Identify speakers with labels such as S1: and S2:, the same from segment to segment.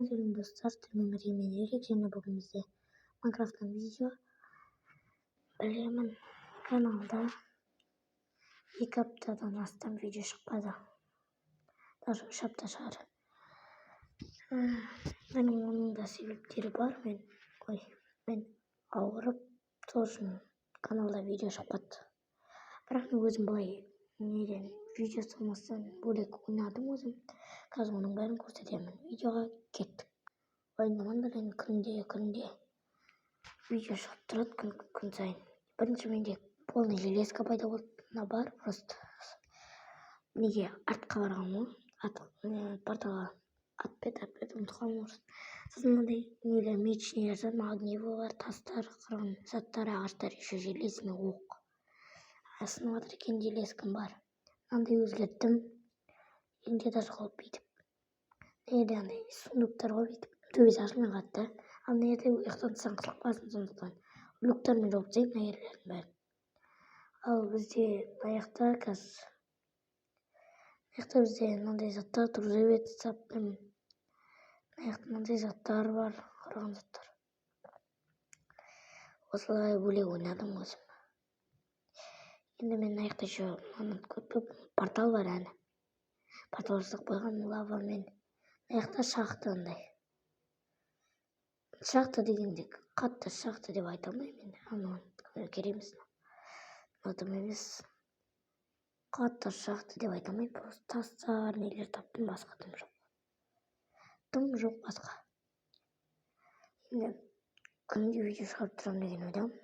S1: Selam dostlar, tüm Erik және бүгін бізде Minecraft'tan видео. Білемін, каналда 2 аптадан астам видео шықпады. Даже 3 апта шығар. Оның да себептері бар. Мен ауырып, сосын каналда видео шықпады. Бірақ мен өзім былай видео салмастан бөлек ойнадым өзім. Қазір оның бәрін көрсетемін. Видеоға кеттік. Ойнамаңдар, енді күнде видео шығып тұрады күн сайын. Бірінші менде полный железка пайда болды. Мына бар просто. Неге артқа барғанмын ғой. Порталға атпет ұмытып қалдым. Сосын мынандай мечнелер, магниевалар, тастар, қырған заттар, ағаштар, еще железный оқ. Сынып жатыр екен, железкім бар. Андай өзгерттім. Енді даже қолып бүйтіп. Андай сундуктар ғой бүйтіп. Төбесі ашылмай қалды. Ал мына жерде ұйықтансаң қысылып қаласың, сондықтан люктармен жауып тастаймын мына жерлердің бәрін. Ал бізде аяқта қазір бізде мынандай заттар тұр, жебет саптым. Аяқта мынандай заттар бар, қырған заттар. Осылай бөлек ойнадым өзім. Енді мен аяқта еще көп портал бар әні. Портал жасап қойған лавамен. Аяқта шахта андай. Шахта дегенде қатты шахта деп айта алмаймын. Анау керек емес. Атым емес. Қатты шахта деп айта алмаймын. Просто тастар, нелер таптым, басқа тым жоқ. Тым жоқ басқа. Енді күнде видео шығарып тұрамын деген ойдамын.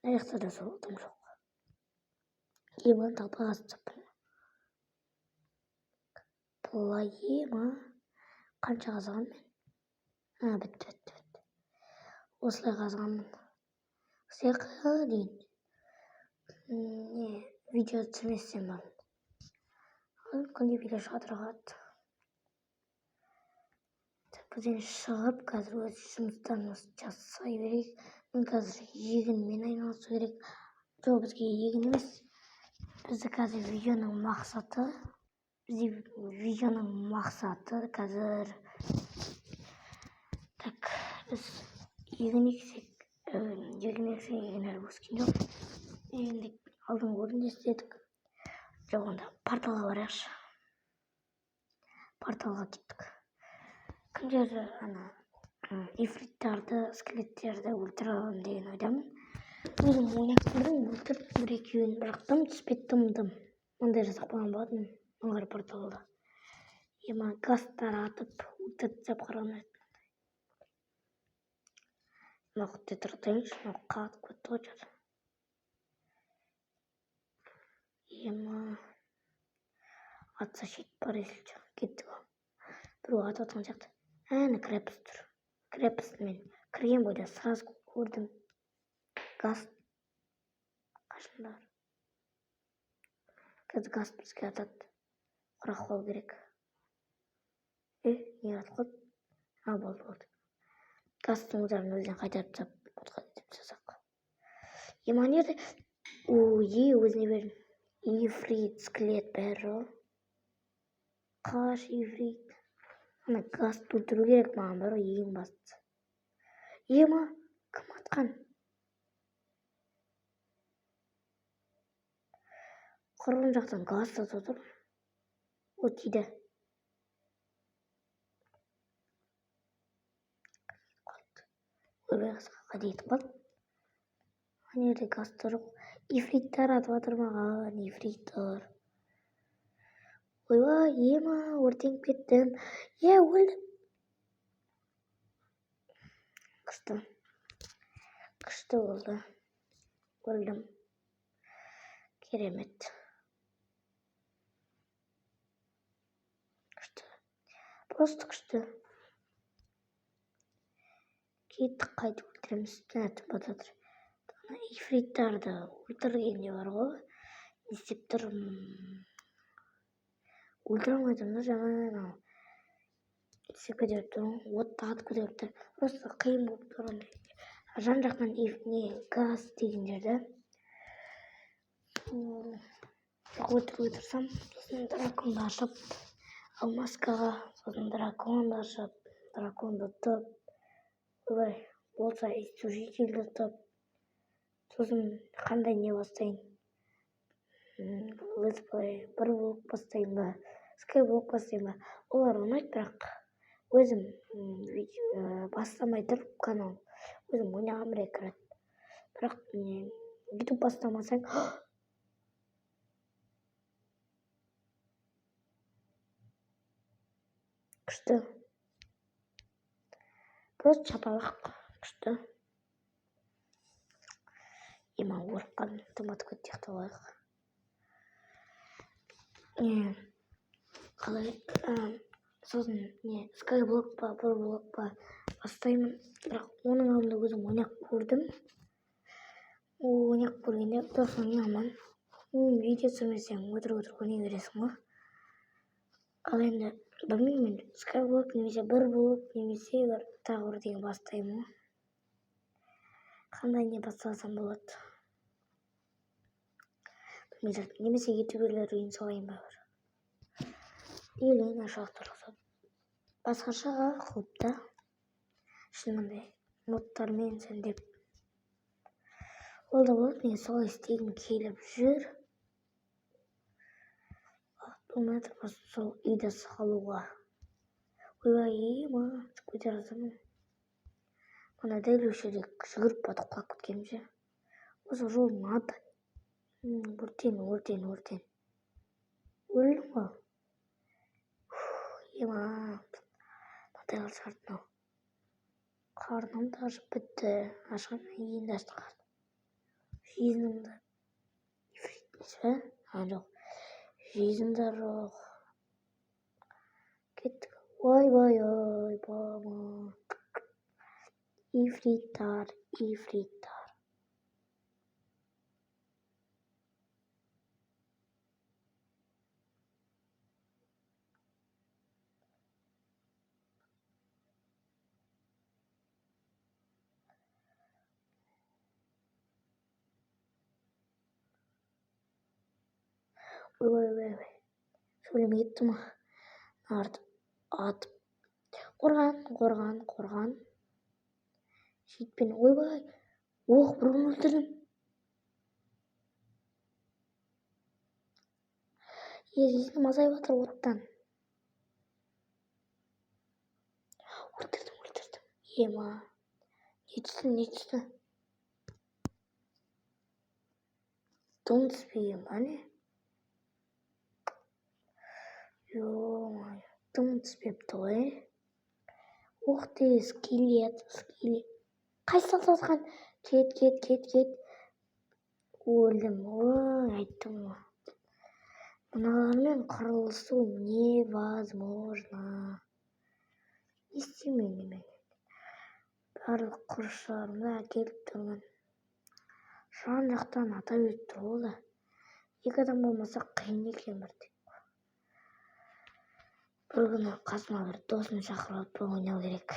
S1: Аяқта да сол тым жоқ. Ебан талпа қазып таппын. Плаема қанша қазған мен? Бітті. Осылай қазғанмын. Сиқы дейін. Видео түсірместен барын. Күнде видео шығады. Бізден шығып, қазір өз жұмыстарымыз жасай берейік. Мен қазір егінмен айналысу керек. Жоқ, бізге егін емес. Бізді қазір видеоның мақсаты қазір біз егін ексек, егінер өскен жоқ. Енді алдың көрінде істедік. Жоқ, онда порталға барайықшы. Порталға кеттік. Күндері ифриттарды, скелеттерді өлтіре аламын деген ойдамын. Өзім ойнап көрдім, өлтіріп бір-екеуін, бірақ тым түспет тымдым. Ондай жасап қойған болатын оңғар порталда. Гастар атып, өлтіріп қарғанайды. Құтты тұртайыншы, қағып көтті ғой жатыр. Атса шет бар есілші, кетті ғой. Бір ат отқан жақты. Әні крепіс тұр. Крепісті мен кірген бойда сразу көрдім. Газ қашындар. Қазір газ бізге атады. Құрақ қол керек. Не атып қалды? Болды. Гастың ұзарын өзінен қайтарып сап, отқа деп жасақ. Еман ерді. Өзіне бердім. Ифрит, скелет бәрі. Қаш, ифрит. Ана гасты өлтіру керек маған бар ғой, ең бастысы. Кім атқан? Құрғын жақтан газ сатып отыр. Тиді. Ойбай қысқа дейті қал. Ана жерде гастар жоқ. Ифриттар атып атыр маған, ифриттар. Ойбай, өртеніп кеттім. Өлдім. Күшті болды. Өлдім. Керемет. Күшті. Просто күшті. Кеттік қайтып өлтіреміз. Түнәтіп бататыр. Ифриттарды өлтіргенде бар ғой. Не істеп тұр? Өлтіре алмайтын да жаңа істеп көтеріп тұр. Отты атып көтеріп тұр. Просто қиын болып тұрған. Жан жақтан газ деген жерді өлтіруге тұрсам, сосын драконды ашып алмаскаға, сосын дракон ашып, драконды ұтып, олай болса истребительді ұтып, сосын қандай не бастайын? Летсплей бір блок бастайын ба, скайблок бастайын ба? Олар ұнайды, бірақ өзім бастамай тұрып канал, өзім ойнағым келеді. Бірақ YouTube бастамасаң, күшті. Просто шапалақ күшті. Еман қорыққан томат көт тияқты олайық. Қалай, сосын скайблок па, бір блок па бастаймын. Бірақ оның алдында өзім ойнақ көрдім. Ойнақ көргенде тоқсан аман. Видео түсірмесең өтірік ойнай бересің ғой. Ал енді білмеймін, скайблок немесе бір блок немесе тағы бір деген бастаймын ғой. Қандай не бастасам болады? Немесе ютуберлер үйін салайын ба бір. Елін ашақтыр ұқсап. Басқашаға құлыпта. Шынымдай ноттармен сәндеп. Ол да болады, мен солай істегім келіп жүр. Ұнайды просто сол үйді салуға. Ойбай, көтер азамын. Мына дәл өшірек жүгіріп батып қалып кеткенім ше. Осы жолдың аты. Өртен. Өлдім ғой. Мынадай қылшардың ау. Қарным да ашып бітті. Ашқаннан енді ашты қарным. Жизнымда жоқ. Жизнымда жоқ. Кеттік. Ой, бама. Ифриттар. Ой. Сөйлемей кетті ма? Атып. Қорған. Шетпен. Ойбай. Біреуін өлтірдім. Жизнім азайып жатыр оттан. Өлтірдім. Не түсті? Дым түспеген ба не? Дым түспепті ғой. Ух ты, скелет. Қайсы салсатқан? Кет. Өлдім. Айттым ғой. Мыналармен қырылысу невозможно. Не істемеймін мен. Барлық құрыштарымды әкеліп тұрмын. Жан жақтан ата өтіп тұр ол да. Екі адам болмаса қиын екен бірде. Бір күні қасыма бір досын шақырып ойнау керек.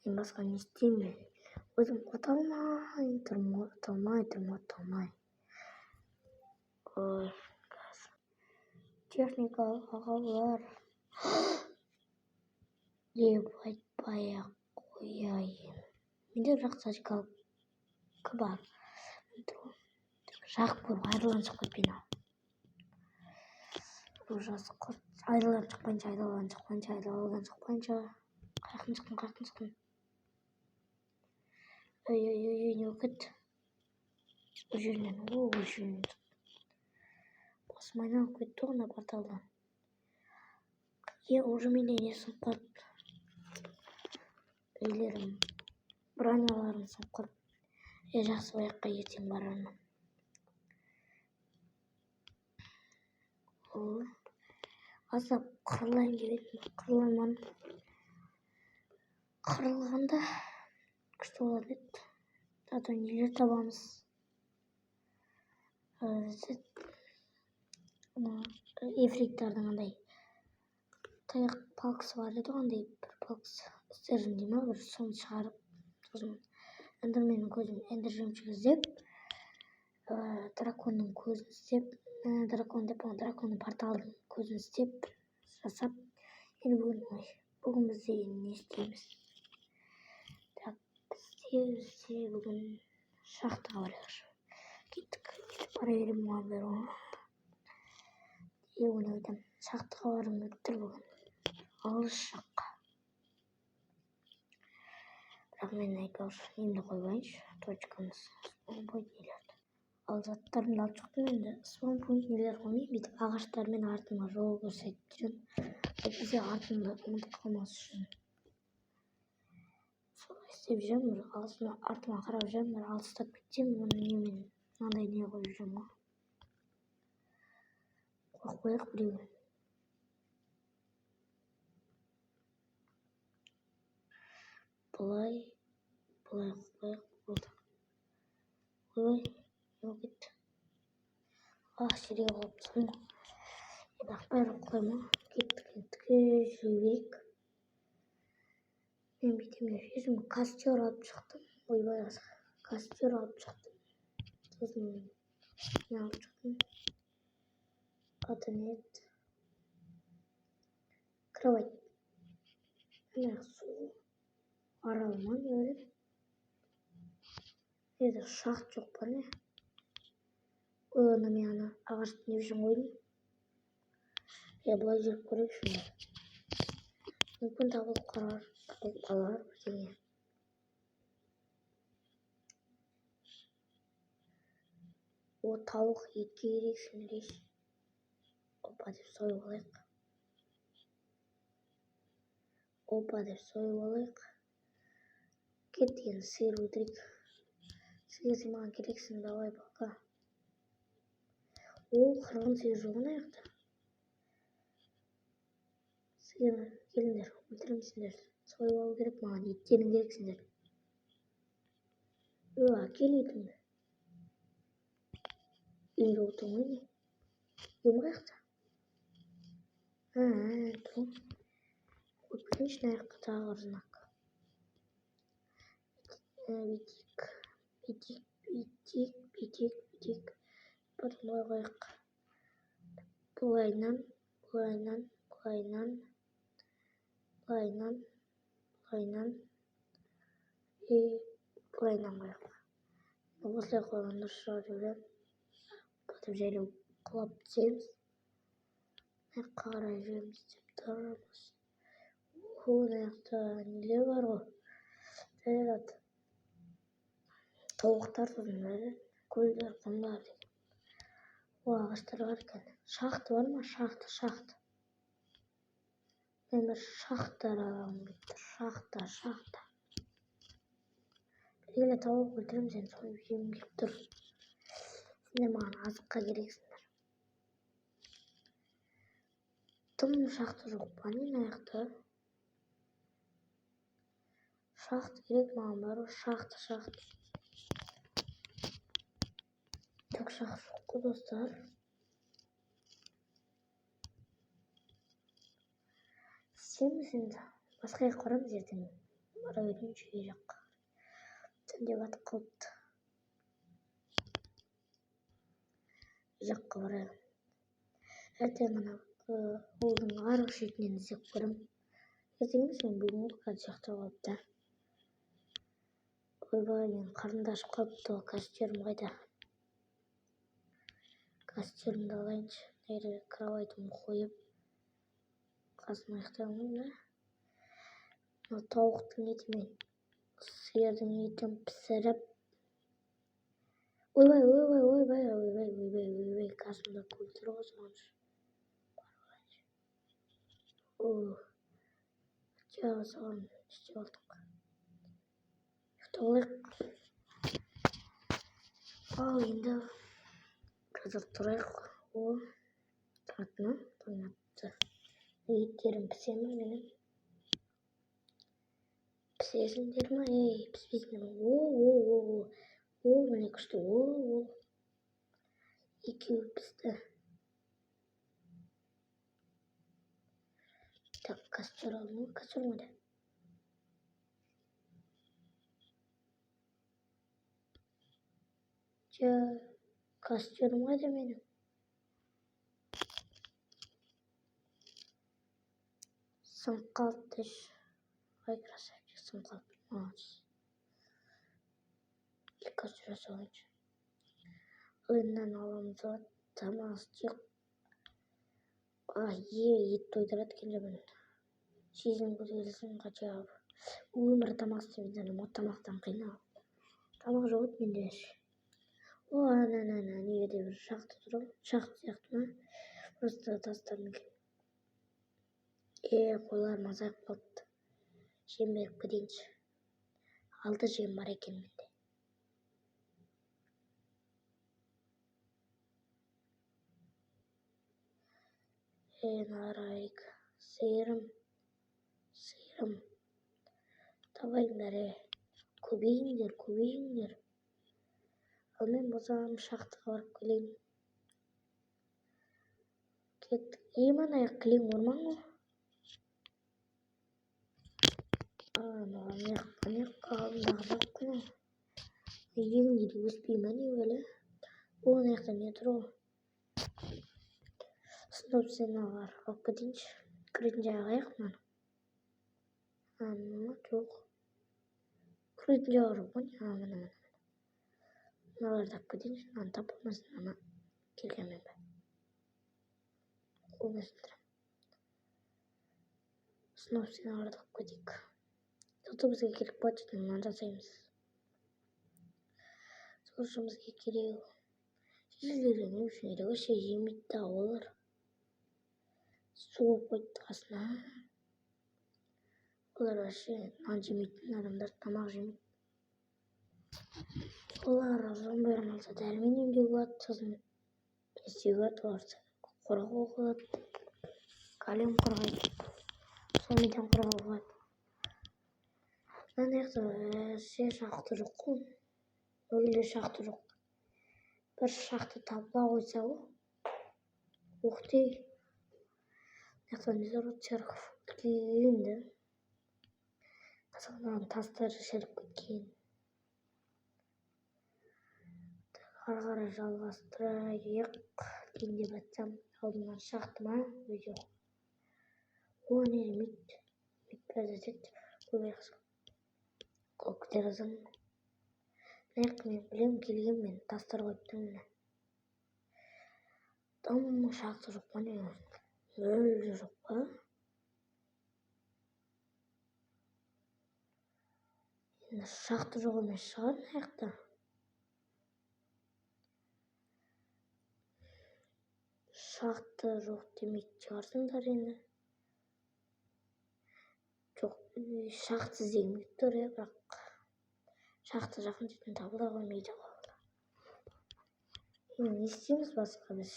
S1: Мен басқа не істеймін? Өзім отырмай. Ой, техникалық ағалар. Деп айтпай-ақ қояйын. Менде бірақ сачкалка бар. Жағып көріп айрылған шығып кетпейін ал. Ужас құрт. Айрылған шықпайынша. Қайқын шықтым. Ой, не өкет. Ол жерінен. Басым айналып кетті ғана порталдан. Уже менде не сынып қалды. Үйлерім, броняларым сынып қалды. Жақсы баяққа ертең барармын. Аздап қырылайын деп едім. Қырыламан. Қырылғанда күшті болады еді. Зато нелер табамыз. Ефриктардың андай таяқ палкасы бар еді, андай бір палкасы істерін дей ма, бір соны шығарып, сосын эндерменнің көзін эндер жемшігі іздеп, драконның көзін іздеп, драконның порталын көзін істеп жасап, енді бүгін бізде не істейміз? Бізде бүгін шахтаға барайықшы. Кеттік бара беремін мұғалімдер ғой. Ойнайтын шахтаға барғым келіп тұр бүгін. Алыс жаққа. Бірақ мен әйтеуір енді қоймайыншы. Точкамыз спаунпойнт нелерді. Ал заттарымды алып шықтым енді. Спаунпойнт нелер қоймай, бүйтіп ағаштармен артыма жол көрсетіп жүремін. Бізде артымды ұмытып қалмас үшін. Солай істеп жүремін. Артыма қарап жүремін. Алыстап кетсем, оны немен мынандай не қойып жүремін ғой. Қойып біреуін. Бұлай болды. Ой, не кетті. Жерге қойып тастадым ғой. Бірақ бәрін қойма. Кеттік жүру керек. Мен бүйтем деп жүрмін. Костер алып шықтым. Ойбай, костер алып шықтым. Сосын не алып шықтым? Аты не еді? Кровать. Су арал ма не ойлаймын? Еді шахт жоқ па не? Ой, онда мен ана ағашты не үшін қойдым? Былай жүріп көрейікші онда. Мүмкін табылып қалар бірдеңе. О, тауық етке керексің рейші. Опа деп сойып алайық. Кет енді сиыр өлтірейік. Сиыр сен маған керексің, давай пока. О, қырғын сиыр жоқ ана жақта. Сиыр келіңдер, өлтіремін сендерді. Сойып алу керек маған, еттерің керексіңдер. Әкел етіңді. Үйінде отырмын ғой не? Үйім қаяқта? Тұрмын. Қойып кетейінші мына жаққа тағы бір знак. Бүйтейік. Потом былай қояйық. Былайынан. Былайынан қояйық. Осылай қойған дұрыс шығар деп ойлаймын. Потом жайлау құлап түсеміз. Қарай жүреміз деп тұрмыз. Мына жақта нелер бар ғой. Тауықтар сосын көлдер, құмдар деген. Ағаштар бар екен. Шахты бар ма? Шахты. Мен бір шахтар алғым келіп тұр. Шахта. Белгілі тауық өлтіремін, сен сойып жегім келіп тұр. Сендер маған азыққа керексіңдер. Тым шахты жоқ па не мына жақта? Шахты керек маған бар ғой. Шахты. Тек шахты жоқ қой достар. Істейміз енді. Басқа жаққа барамыз ертең. Бара берейінші үй жаққа. Түнде батып қалыпты. Үй жаққа барайық. Ертең ғана ауылдың арғы шетінен іздеп көремін. Ертең емес, мен бүгін қазір жақта қалыпты. Ойбай, мен қарымды ашып қалыпты. Костерім қайда? Костерімді алайыншы. Нері кроватьімді қойып. Қасым аяқтаймын да. Тауықтың еті мен сиырдың етін пісіріп. Ойбай. Қасымда көлтір ғой соңыншы. Жағы саған істеп алдық. Ұйықтап ал енді қазір тұрайық. Таңатты. Еттерім пісе ме менің? Пісесіңдер ма? Піспейсіңдер ма? Міне күшті. Екеуі пісті. Так, костер алдым ғой. Костер қайда? Костерім қайда менің? сынып қалды деші. Ой, красавчик, сынып қалды. Молодец. Қазір жасауыншы. Ойыннан аламыз ба, тамақ жеп. Ет тойдырады екен жаман. Сезім көтерілсін қачап. Өмір тамақ істемейді, тамақтан қиналып. Тамақ жоқ еді менде. Неге де бір шақты тұрам. Шақты сияқты ма? Просто тастадым екен. Қойларым азайып қалыпты. Жем беріп кетейінші. 6 жем бар екен менде. Нарайк. Сиырым. Табайыңдар, көбейіңдер. Ал мен болсам шақтыға барып келейін. Кеттік. Манаяқ кілең орман ғой. Анаяққа алдындағы бақ күні. Егенде де өспей ма не өлі? Анаяқта не тұр ғой? Сынып сені алар. Алып кетейінші. Күретін жағы аяқ маны. Жоқ. Күретін жағы жоқ қой. Мына. Мыналарды алып кетейінші. Мынаны тапылмасын. Ана келгенмен бе. Қолмасын тұрам. Сынып сені аларды алып кетейік. Соты бізге керек болады. Мынаны жасаймыз. Сошы бізге керек. Жерлеріне үшін керек. Вообще жемейді да олар. Су қойды қасына. Олар вообще нан жемейтін адамдар, тамақ жемейді. Олар зомби арналса дәрмен емдеуге болады, сосын істеуге болады, олар қорғауға болады. Калиум қорғайды. Зомбиден қорғауға болады. Анаяқта шақты жоқ қой. Өлі шақты жоқ. Бір шақты табыла қойса ғой. Уқти. Яқтан незорот церковь келгенде. Қазақтан тастары шіріп кеткен. Ары жалғастырайық дейін деп айтсам, алдымнан шақты ма? Жоқ. Не мит произойдет. Көктерізім. Мен білем келген мен тастар қойыптым мені. Там шақты жоқ па не? Өлі жоқ па? Шақты жоқ емес шығар аяқта. Шақты жоқ демейді шығарсыңдар енді. Жоқ, шақты іздегім келіп тұр, бірақ шақты жақын жерден табыла қоймайды ғой. Не істейміз басқа біз?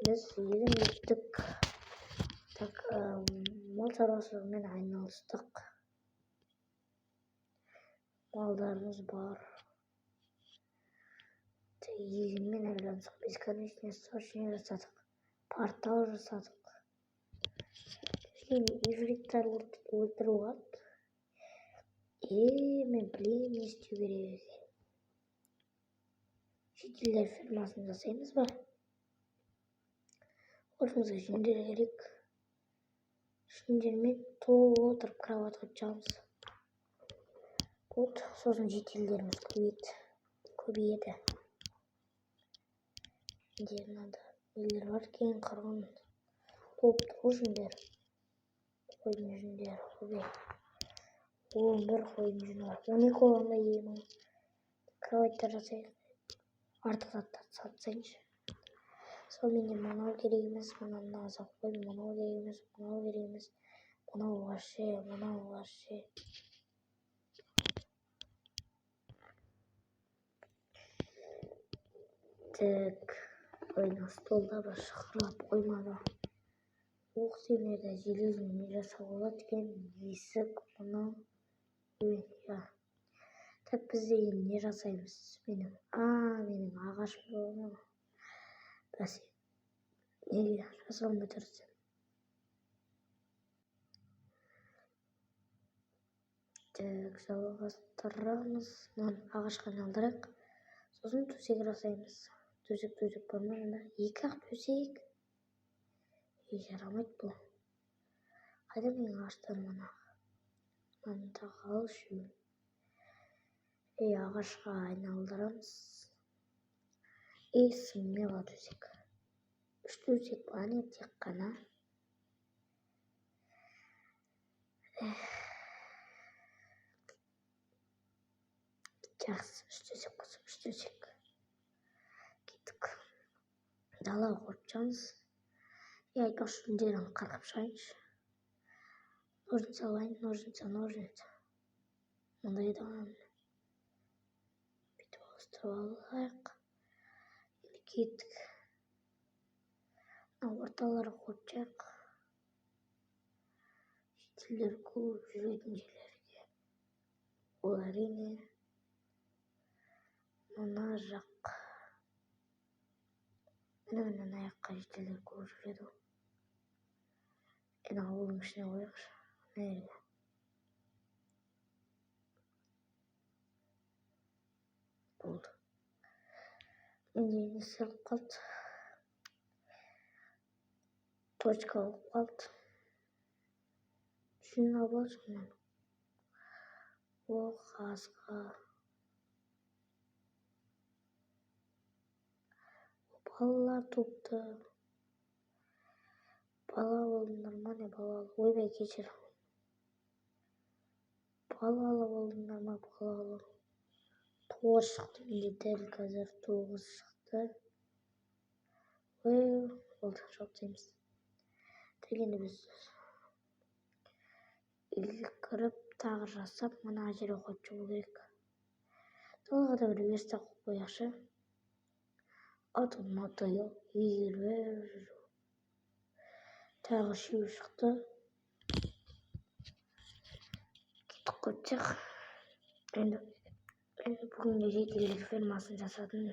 S1: Біз егін ектік. Мал шаруашылығымен айналыстық. Малдарымыз бар. Егінмен айналысық. Бесконечный источник жасадық. Портал жасадық. Ифриттер өлтіруға. Мен білейін не істеу керек. Шетелдер фермасын жасаймыз ба? Орымызға жүндер керек. Жүндермен толып отырып кроватқа жатамыз. Вот, сосын жетелдеріміз көбейеді. Надо елдер бар екен, қырғын толып тұру жүндер. Қойдың жүндер көбей. 11 қойдың жүні бар. 12 олғанда емің. Кроваттар жасайық. Артық заттарды сатсайыншы. Сол менде мынау керек емес, мынаны азақ қой, мынау керек емес. Мынау вообще. Так, ойна столда бір шықырлап қоймады. Оқ семерді железіне жасау болады екен. Есік, мынау. Так, бізде енді не жасаймыз? Менің ағашым болған. Бәсе, неге жасауымды тұрсам? Так, жалғастырамыз. Ағашқа айналдырайық. Сосын төсек жасаймыз. Төсек болмағанда 2-ақ төсек. Жарамайды бұл. қайда менің ағаштарым ана? Мында қалшы. Ағашқа айналдырамыз. Есіміне бар төсек. 3 төсек бар не тек қана. Жақсы, 3 төсек болса 3 төсек. Кеттік. Далаға қорытамыз. Айтпақшы жүндерін қырқып шығайыншы. Ножницы алайын, ножницы. Мындайдан бүйтіп ауыстырып алайық. Кеттік. Орталары қорытайық. Шетелдер көп жүретін жерлерге. Ол әрине мына жақ. Мына аяққа шетелдер көп жүреді. Ауылдың ішіне қояйықшы. Nerede? Oldu. Yeni sırt kaldı. Точка kaldı. Şunu alasın. O kasqa. Балалар топты. Бала болдыңдар ма не балалы? Ойбай кешір. Балалы болдыңдар ма балалы? 9 шықты. Менде дәл қазір 9 шықты. Болды жоқ дейміз. Дегенде біз үйге кіріп тағы жасап мына жерге қойып шығу керек. Далаға да бір верстак қойып қояқшы. Мотоел егер тағы 3 шықты. Кеттік қойсақ. Енді бүгінгі жетілдер фермасын жасадым.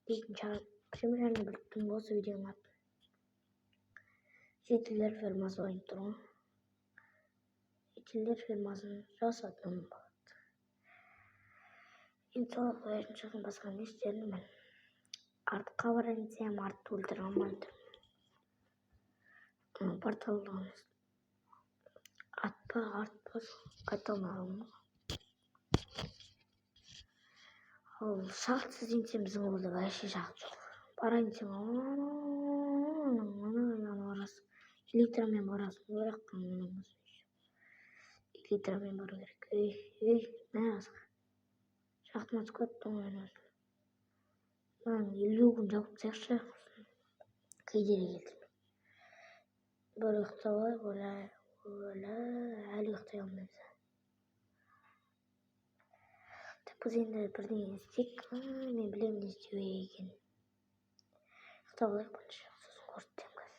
S1: Примерно білттім осы видеоның атын. Жетілдер фермасы ойын тұрған. Жетілдер фермасын жасадым. Енді сол қоятын шығын басқа не істерін мен. Артқа барайын десем, артты өлтіре алмайды. Порталдан артпа қайта алмадым. Ал шахтсыз инсем біздің ауылда вообще шахт жоқ. Барайын десем, барасың. Электромен барасың. Бірақ электромен бару керек. Мә асқа. Шахтыма түсіп кеттім ғой өзім. 50 күн жауып тастайықшы. Кейдері келдім. Бір ұйықтап алайық, әлі ұйықтай алмаймыз. Біз енді бірдеңе істейік. Мен білемін не істеу екен. Ұйықтап алайық бірінші. Сосын көрсетемін қазір.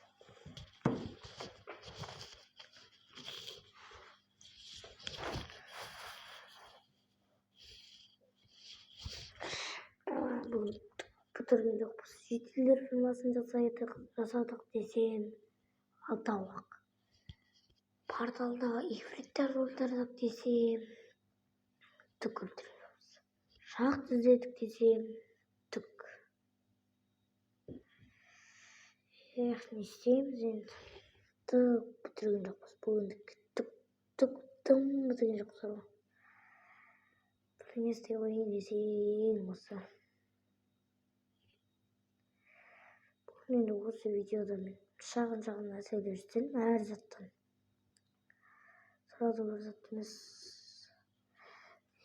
S1: Бұл бітірген жоқпыз. Жетілдер фермасын жасадық десем, алтауық. Порталдағы ифриттер өлтірдік десем, түк өлтіреміз. Шахт іздедік десем, түк. Не істейміз енді? Түк бітірген жоқпыз. Бұл енді түк бітірген жоқпыз. Бірдеңе істей қояйын десең осы. Енді осы видеода мен шағын нәрселер істедім әр заттан. Сразу бір зат емес.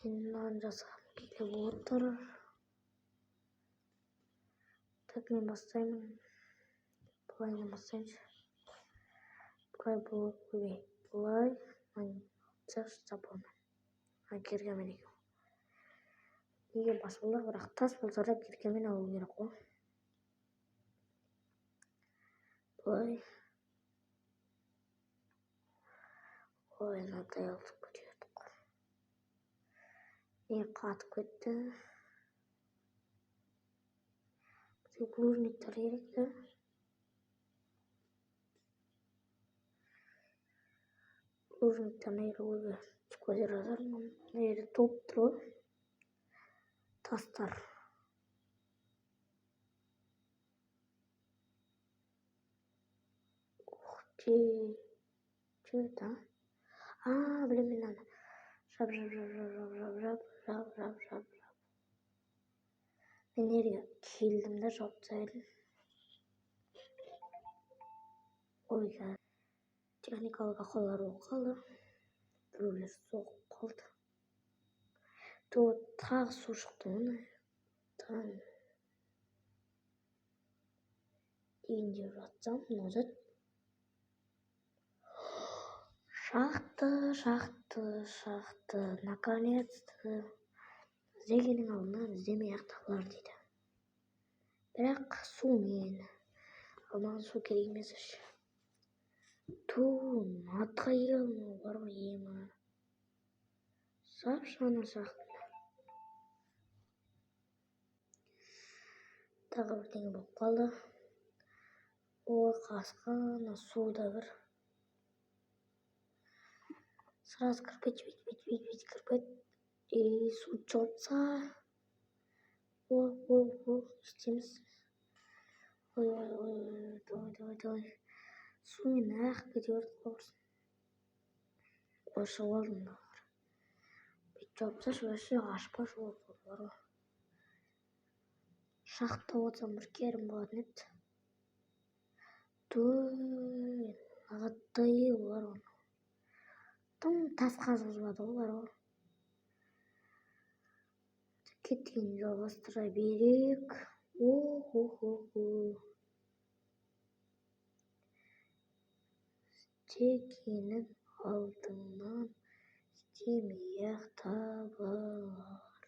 S1: Енді мынаны жасағым келіп отыр. Так мен бастаймын. Бұлайынан бастайыншы. Бұлай. Сапамын. Кергемен екен. Неге басылар, бірақ тас болса да кергемен алу керек қой. Бұлай. Мынадай алып көтердік. Не қатып кетті. Бізге плужниктер керек те. Плужниктер нейді өзі көзер азармын. Нейді топ тұру. Тастар. еді? Білемін мен аны. Жап. Мен жерге келдім да жауып тастадым. Ойға техникалық ақаулар болып қалды. Біреулер соғып қалды. Тағы су шықты оны. Дейін деп жатсам, озат. Шақты. Наконец-то. Іздегеннің алдынан іздемей-ақ табылар дейді. Бірақ сумен. Маған су керек емес іші. Матқайым бар ғой емі. Сап-шаны шақты. Тағы бірдеңе болып қалды. Қасқан суда бір. Сразу кірпет, кірпет. Су жауапса. Істеміз. Давай. Сумен ағып кете берді қорсын. Шығып алдым да бар. Бет жауапса шөбесі ашпа жауап бар ғой. Шақта отсам бір керім болатын еді. Ағаттайы бар оны. Тым тас қазғызбады ғой бар ғой. Кеткен жалғастыра берек. Істегенің алдыңнан істемей-ақ табылар.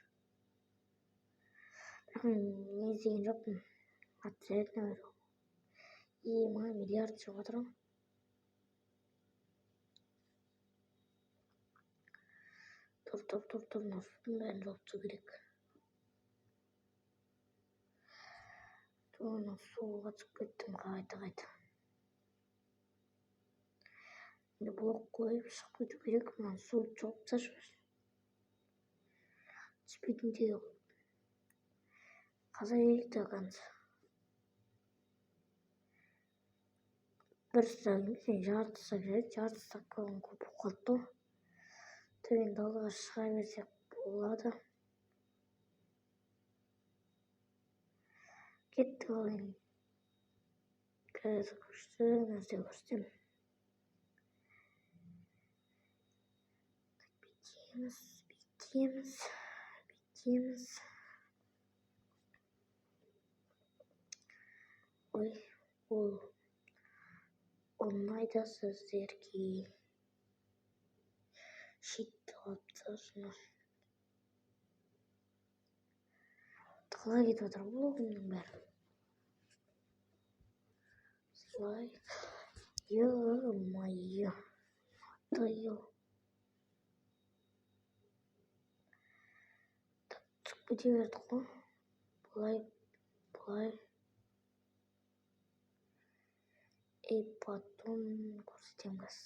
S1: Бірақ мен не іздеген жоқпын. Ответно беру. Маған миллиард шығып отыр ғой. Тұр. Насудың бәрін жауып тастау керек. Суға түсіп кеттім қайта. Енді блок қойып шығып кету керек. Маған су жауып тасташы. Түспейтін тегі ғой. Қаза керек те қансы. Бір стак емес, жарты стак жүреді. Жарты стак көп болып қалды. Төмен далаға шыға берсек болады. Кетті қалайын. Қазір көрсетем. Бетеміз. Ой, ол ұнайды сіздерге. Шитті қаптасына. Қалай кетіп отыр блогымның бәрі. Слай. Ё-моё. Матайыл. Түсіп кете бердік қой. Бұлай. И потом көрсетем газ.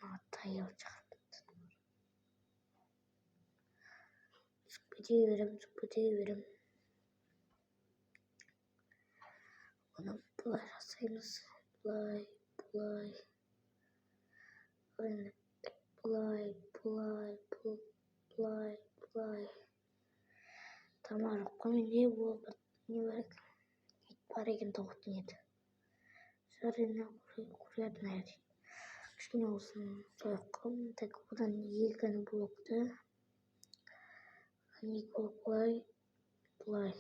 S1: Матайыл шығарды. Түсіп кете берем. Оны бұлай жасаймыз. Бұлай. Тамар қой не болды? Не керек? Бар екен тоқтың еді. Жарына көретін әйді. Кішкене болсын жойқым. Так одан екіні блокты. Екі блок бұлай.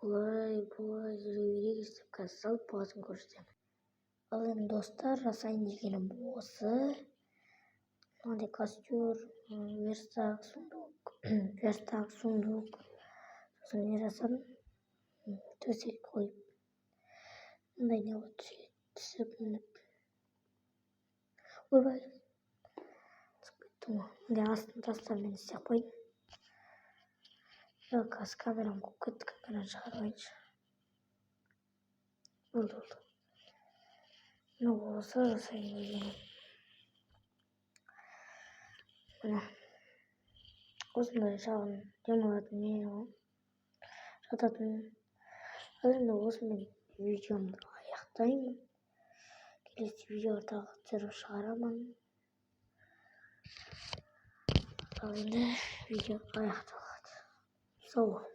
S1: Жүре берек істеп қазір салып бағасын көрсетемін. Ал енді достар, жасайын дегенім осы. Мынандай костер, верстак, сундук. Сосын не жасадым? Төсек қойып. Мындай не болады түсіп мініп. Ойбай. Түсіп кеттім ғой. Мындай астын тастармен істеп қойдым. Қазір камерам көп кетті, камераны шығармайыншы. Болды. Осы жасайын дегенім. Мына осындай шағын демалатын не ғой. жататын. Енді осымен видеомды аяқтаймын. Келесі видеода түсіріп шығарамын. Ал енді видео аяқталады. Сау бол.